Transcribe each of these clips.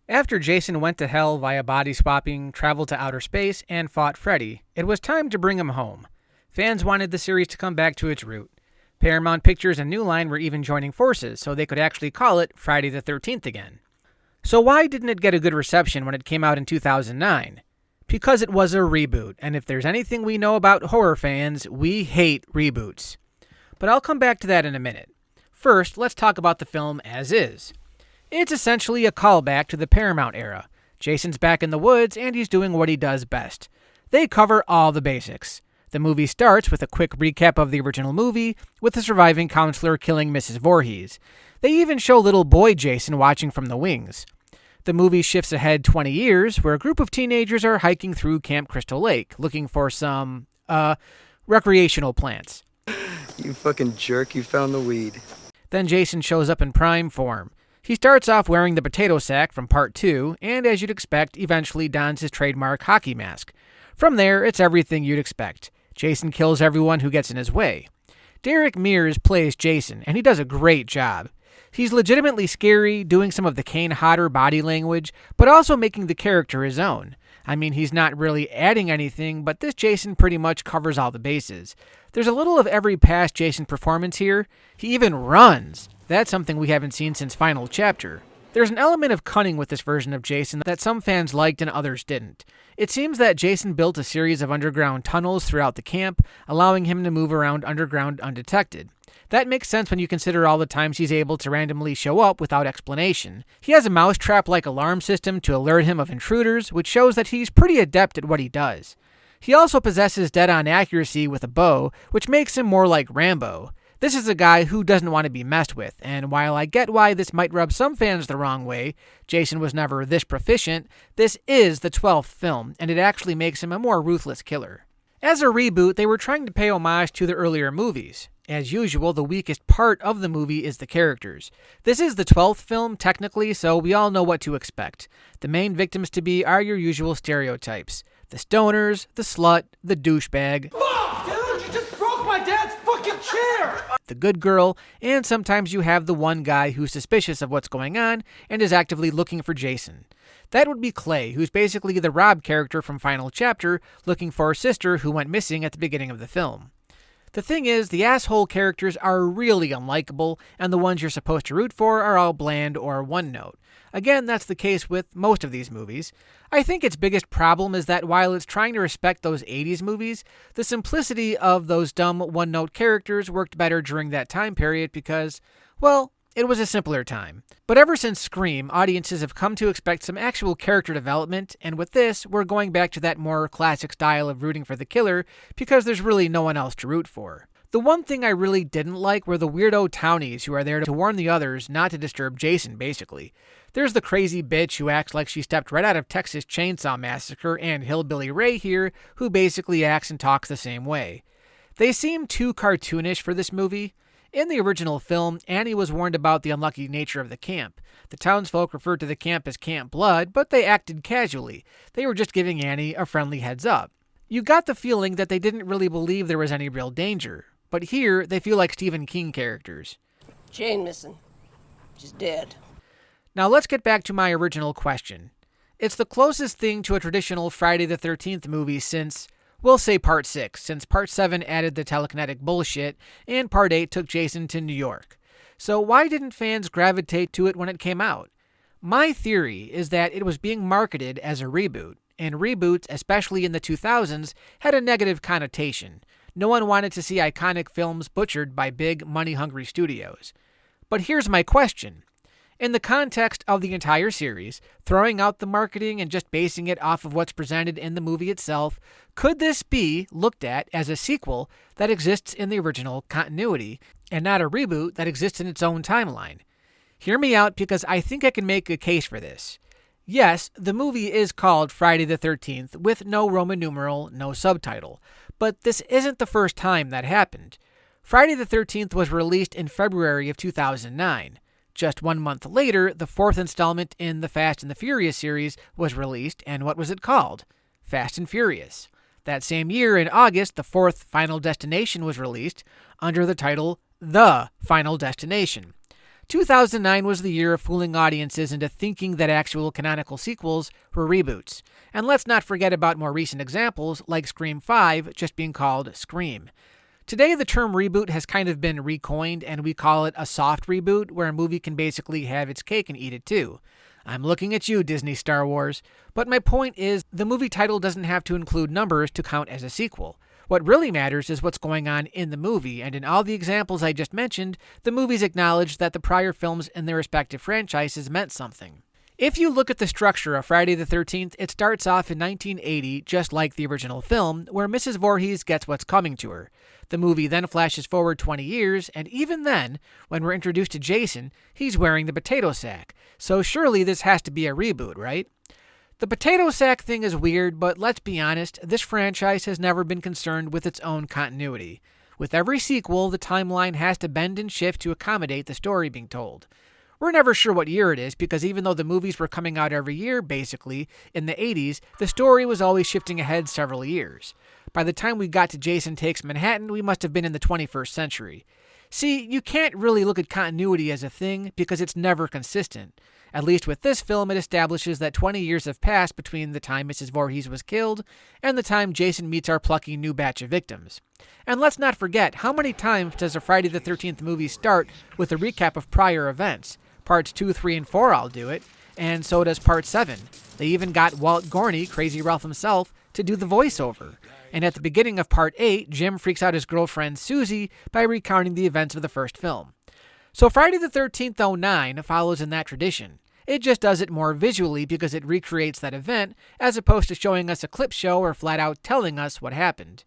After Jason went to hell via body swapping, traveled to outer space, and fought Freddy, it was time to bring him home. Fans wanted the series to come back to its root. Paramount Pictures and New Line were even joining forces so they could actually call it Friday the 13th again. So why didn't it get a good reception when it came out in 2009? Because it was a reboot, and if there's anything we know about horror fans, we hate reboots. But I'll come back to that in a minute. First, let's talk about the film as is. It's essentially a callback to the Paramount era. Jason's back in the woods, and he's doing what he does best. They cover all the basics. The movie starts with a quick recap of the original movie, with the surviving counselor killing Mrs. Voorhees. They even show little boy Jason watching from the wings. The movie shifts ahead 20 years, where a group of teenagers are hiking through Camp Crystal Lake, looking for some, recreational plants. You fucking jerk, you found the weed. Then Jason shows up in prime form. He starts off wearing the potato sack from Part 2, and as you'd expect, eventually dons his trademark hockey mask. From there, it's everything you'd expect. Jason kills everyone who gets in his way. Derek Mears plays Jason, and he does a great job. He's legitimately scary, doing some of the Kane Hodder body language, but also making the character his own. I mean, he's not really adding anything, but this Jason pretty much covers all the bases. There's a little of every past Jason performance here. He even runs. That's something we haven't seen since Final Chapter. There's an element of cunning with this version of Jason that some fans liked and others didn't. It seems that Jason built a series of underground tunnels throughout the camp, allowing him to move around underground undetected. That makes sense when you consider all the times he's able to randomly show up without explanation. He has a mousetrap-like alarm system to alert him of intruders, which shows that he's pretty adept at what he does. He also possesses dead-on accuracy with a bow, which makes him more like Rambo. This is a guy who doesn't want to be messed with, and while I get why this might rub some fans the wrong way, Jason was never this proficient, this is the 12th film, and it actually makes him a more ruthless killer. As a reboot, they were trying to pay homage to the earlier movies. As usual, the weakest part of the movie is the characters. This is the 12th film, technically, so we all know what to expect. The main victims to be are your usual stereotypes. The stoners, the slut, the douchebag. Fuck, dude, you just broke my dad's fucking chair! The good girl, and sometimes you have the one guy who's suspicious of what's going on and is actively looking for Jason. That would be Clay, who's basically the Rob character from Final Chapter, looking for her sister who went missing at the beginning of the film. The thing is, the asshole characters are really unlikable, and the ones you're supposed to root for are all bland or one-note. Again, that's the case with most of these movies. I think its biggest problem is that while it's trying to respect those 80s movies, the simplicity of those dumb one-note characters worked better during that time period because, well, it was a simpler time. But ever since Scream, audiences have come to expect some actual character development, and with this, we're going back to that more classic style of rooting for the killer because there's really no one else to root for. The one thing I really didn't like were the weirdo townies who are there to warn the others not to disturb Jason, basically. There's the crazy bitch who acts like she stepped right out of Texas Chainsaw Massacre and Hillbilly Ray here, who basically acts and talks the same way. They seem too cartoonish for this movie. In the original film, Annie was warned about the unlucky nature of the camp. The townsfolk referred to the camp as Camp Blood, but they acted casually. They were just giving Annie a friendly heads up. You got the feeling that they didn't really believe there was any real danger. But here, they feel like Stephen King characters. Jane missing. She's dead. Now let's get back to my original question. It's the closest thing to a traditional Friday the 13th movie since, we'll say Part 6, since Part 7 added the telekinetic bullshit, and Part 8 took Jason to New York. So why didn't fans gravitate to it when it came out? My theory is that it was being marketed as a reboot, and reboots, especially in the 2000s, had a negative connotation. No one wanted to see iconic films butchered by big, money-hungry studios. But here's my question. In the context of the entire series, throwing out the marketing and just basing it off of what's presented in the movie itself, could this be looked at as a sequel that exists in the original continuity, and not a reboot that exists in its own timeline? Hear me out because I think I can make a case for this. Yes, the movie is called Friday the 13th with no Roman numeral, no subtitle, but this isn't the first time that happened. Friday the 13th was released in February of 2009. Just 1 month later, the fourth installment in the Fast and the Furious series was released, and what was it called? Fast and Furious. That same year, in August, the fourth Final Destination was released under the title The Final Destination. 2009 was the year of fooling audiences into thinking that actual canonical sequels were reboots. And let's not forget about more recent examples like Scream 5 just being called Scream. Today, the term reboot has kind of been recoined, and we call it a soft reboot, where a movie can basically have its cake and eat it too. I'm looking at you, Disney Star Wars. But my point is, the movie title doesn't have to include numbers to count as a sequel. What really matters is what's going on in the movie, and in all the examples I just mentioned, the movies acknowledge that the prior films in their respective franchises meant something. If you look at the structure of Friday the 13th, it starts off in 1980, just like the original film, where Mrs. Voorhees gets what's coming to her. The movie then flashes forward 20 years, and even then, when we're introduced to Jason, he's wearing the potato sack. So surely this has to be a reboot, right? The potato sack thing is weird, but let's be honest, this franchise has never been concerned with its own continuity. With every sequel, the timeline has to bend and shift to accommodate the story being told. We're never sure what year it is because even though the movies were coming out every year, basically, in the 80s, the story was always shifting ahead several years. By the time we got to Jason Takes Manhattan, we must have been in the 21st century. See, you can't really look at continuity as a thing because it's never consistent. At least with this film, it establishes that 20 years have passed between the time Mrs. Voorhees was killed and the time Jason meets our plucky new batch of victims. And let's not forget, how many times does a Friday the 13th movie start with a recap of prior events? Parts 2, 3, and 4 all do it, and so does Part 7. They even got Walt Gorney, Crazy Ralph himself, to do the voiceover. And at the beginning of Part 8, Jim freaks out his girlfriend Susie by recounting the events of the first film. So Friday the 13th 09 follows in that tradition. It just does it more visually because it recreates that event, as opposed to showing us a clip show or flat out telling us what happened.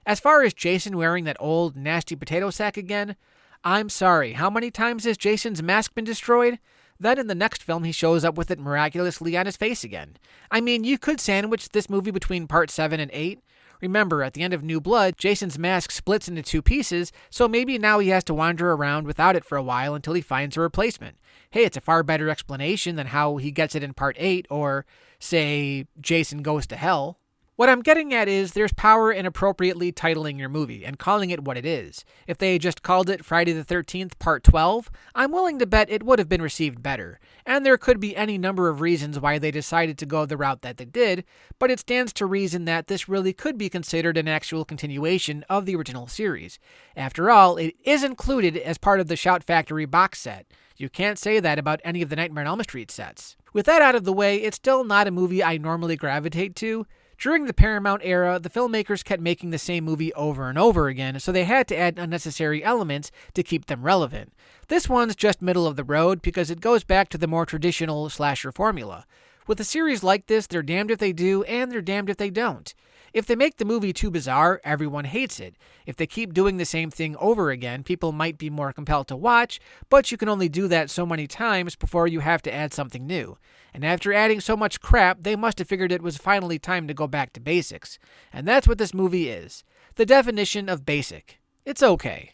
As far as Jason wearing that old, nasty potato sack again, I'm sorry, how many times has Jason's mask been destroyed? Then in the next film, he shows up with it miraculously on his face again. I mean, you could sandwich this movie between Part 7 and 8. Remember, at the end of New Blood, Jason's mask splits into two pieces, so maybe now he has to wander around without it for a while until he finds a replacement. Hey, it's a far better explanation than how he gets it in Part 8, or, say, Jason Goes to Hell. What I'm getting at is there's power in appropriately titling your movie and calling it what it is. If they had just called it Friday the 13th Part 12, I'm willing to bet it would have been received better. And there could be any number of reasons why they decided to go the route that they did, but it stands to reason that this really could be considered an actual continuation of the original series. After all, it is included as part of the Shout Factory box set. You can't say that about any of the Nightmare on Elm Street sets. With that out of the way, it's still not a movie I normally gravitate to. During the Paramount era, the filmmakers kept making the same movie over and over again, so they had to add unnecessary elements to keep them relevant. This one's just middle of the road because it goes back to the more traditional slasher formula. With a series like this, they're damned if they do, and they're damned if they don't. If they make the movie too bizarre, everyone hates it. If they keep doing the same thing over again, people might be more compelled to watch, but you can only do that so many times before you have to add something new. And after adding so much crap, they must have figured it was finally time to go back to basics. And that's what this movie is. The definition of basic. It's okay.